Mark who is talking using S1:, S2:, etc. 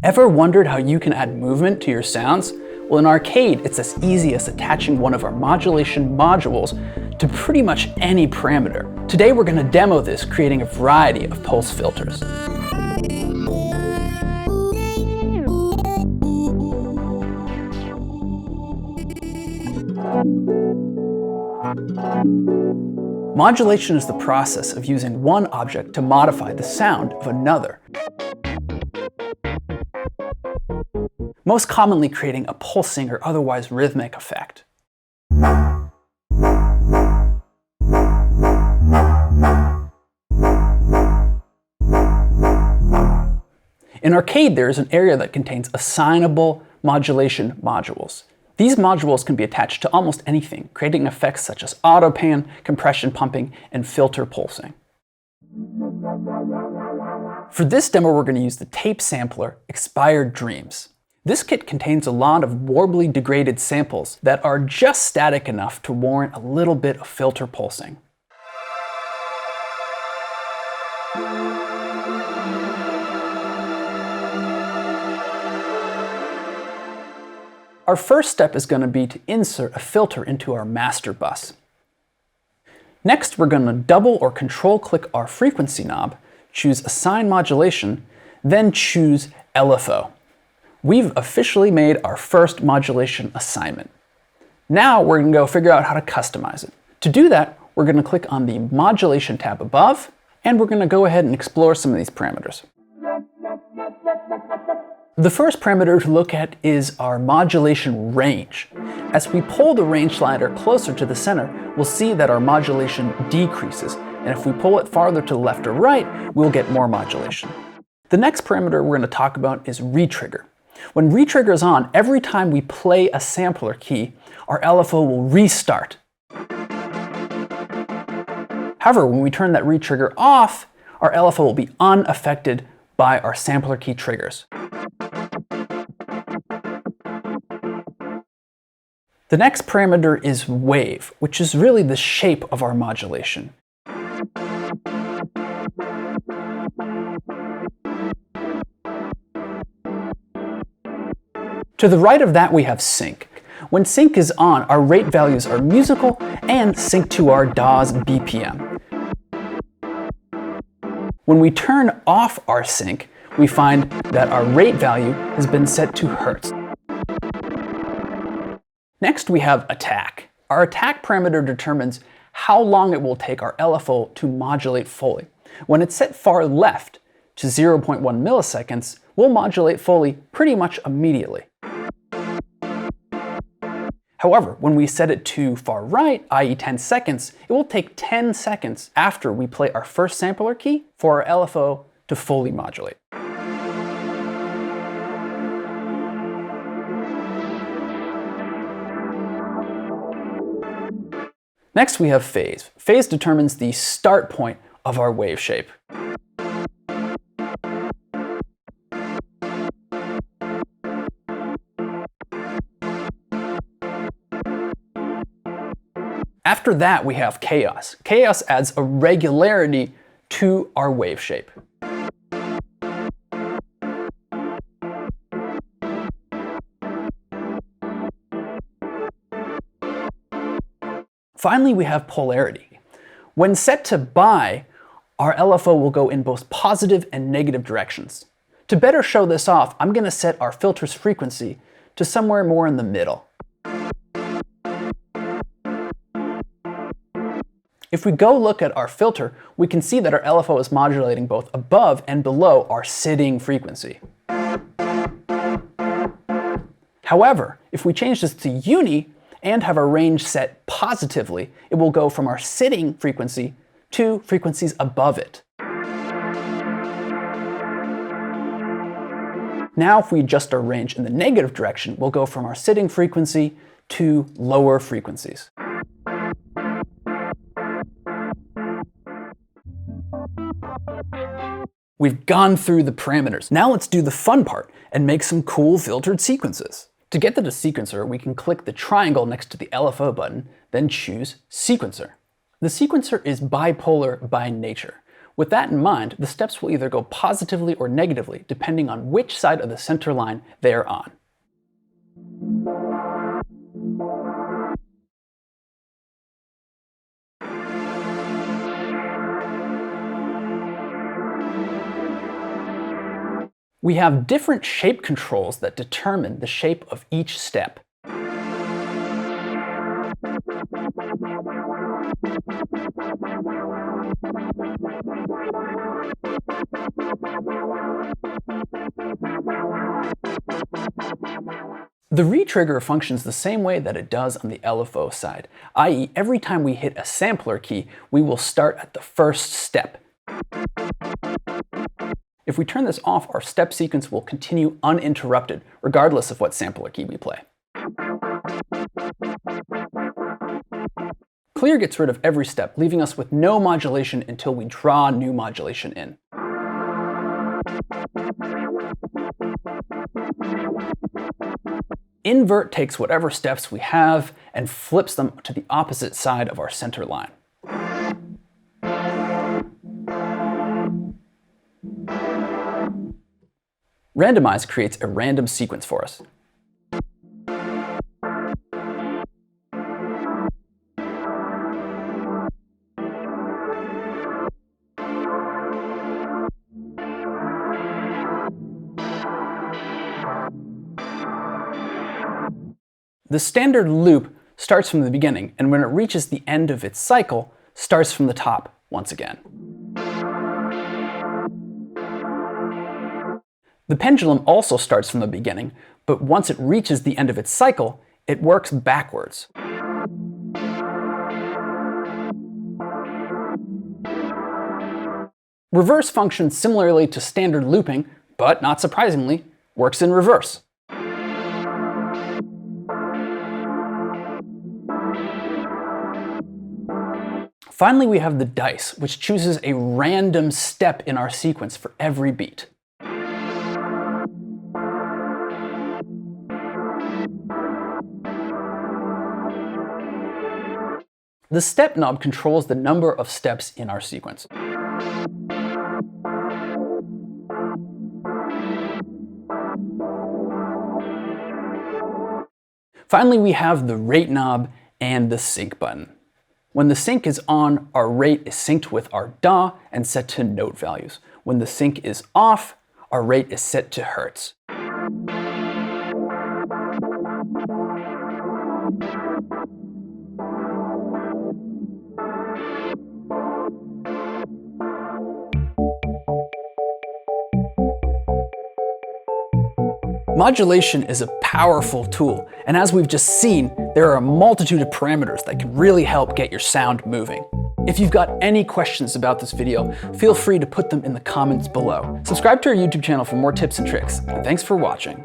S1: Ever wondered how you can add movement to your sounds? Well, in Arcade, it's as easy as attaching one of our modulation modules to pretty much any parameter. Today we're going to demo this, creating a variety of pulse filters. Modulation is the process of using one object to modify the sound of another, most commonly creating a pulsing or otherwise rhythmic effect. In Arcade, there is an area that contains assignable modulation modules. These modules can be attached to almost anything, creating effects such as autopan, compression pumping, and filter pulsing. For this demo, we're going to use the tape sampler Expired Dreams. This kit contains a lot of warbly degraded samples that are just static enough to warrant a little bit of filter pulsing. Our first step is going to be to insert a filter into our master bus. Next, we're going to double or control click our frequency knob, choose Assign Modulation, then choose LFO. We've officially made our first modulation assignment. Now we're going to go figure out how to customize it. To do that, we're going to click on the Modulation tab above, and we're going to go ahead and explore some of these parameters. The first parameter to look at is our modulation range. As we pull the range slider closer to the center, we'll see that our modulation decreases, and if we pull it farther to the left or right, we'll get more modulation. The next parameter we're going to talk about is retrigger. When retrigger is on, every time we play a sampler key, our LFO will restart. However, when we turn that retrigger off, our LFO will be unaffected by our sampler key triggers. The next parameter is wave, which is really the shape of our modulation. To the right of that we have sync. When sync is on, our rate values are musical and sync to our DAW's BPM. When we turn off our sync, we find that our rate value has been set to hertz. Next we have attack. Our attack parameter determines how long it will take our LFO to modulate fully. When it's set far left to 0.1 milliseconds, we'll modulate fully pretty much immediately. However, when we set it to far right, i.e. 10 seconds, it will take 10 seconds after we play our first sampler key for our LFO to fully modulate. Next we have phase. Phase determines the start point of our wave shape. After that we have chaos. Chaos adds a regularity to our wave shape. Finally, we have polarity. When set to bi, our LFO will go in both positive and negative directions. To better show this off, I'm going to set our filter's frequency to somewhere more in the middle. If we go look at our filter, we can see that our LFO is modulating both above and below our sitting frequency. However, if we change this to uni, and have our range set positively, it will go from our sitting frequency to frequencies above it. Now if we adjust our range in the negative direction, we'll go from our sitting frequency to lower frequencies. We've gone through the parameters. Now let's do the fun part and make some cool filtered sequences. To get to the sequencer, we can click the triangle next to the LFO button, then choose Sequencer. The sequencer is bipolar by nature. With that in mind, the steps will either go positively or negatively depending on which side of the center line they are on. We have different shape controls that determine the shape of each step. The retrigger functions the same way that it does on the LFO side, i.e. every time we hit a sampler key, we will start at the first step. If we turn this off, our step sequence will continue uninterrupted, regardless of what sampler key we play. Clear gets rid of every step, leaving us with no modulation until we draw new modulation in. Invert takes whatever steps we have and flips them to the opposite side of our center line. Randomize creates a random sequence for us. The standard loop starts from the beginning, and when it reaches the end of its cycle, starts from the top once again. The pendulum also starts from the beginning, but once it reaches the end of its cycle, it works backwards. Reverse functions similarly to standard looping, but not surprisingly, works in reverse. Finally, we have the dice, which chooses a random step in our sequence for every beat. The step knob controls the number of steps in our sequence. Finally, we have the rate knob and the sync button. When the sync is on, our rate is synced with our DAW and set to note values. When the sync is off, our rate is set to hertz. Modulation is a powerful tool, and as we've just seen, there are a multitude of parameters that can really help get your sound moving. If you've got any questions about this video, feel free to put them in the comments below. Subscribe to our YouTube channel for more tips and tricks, and thanks for watching.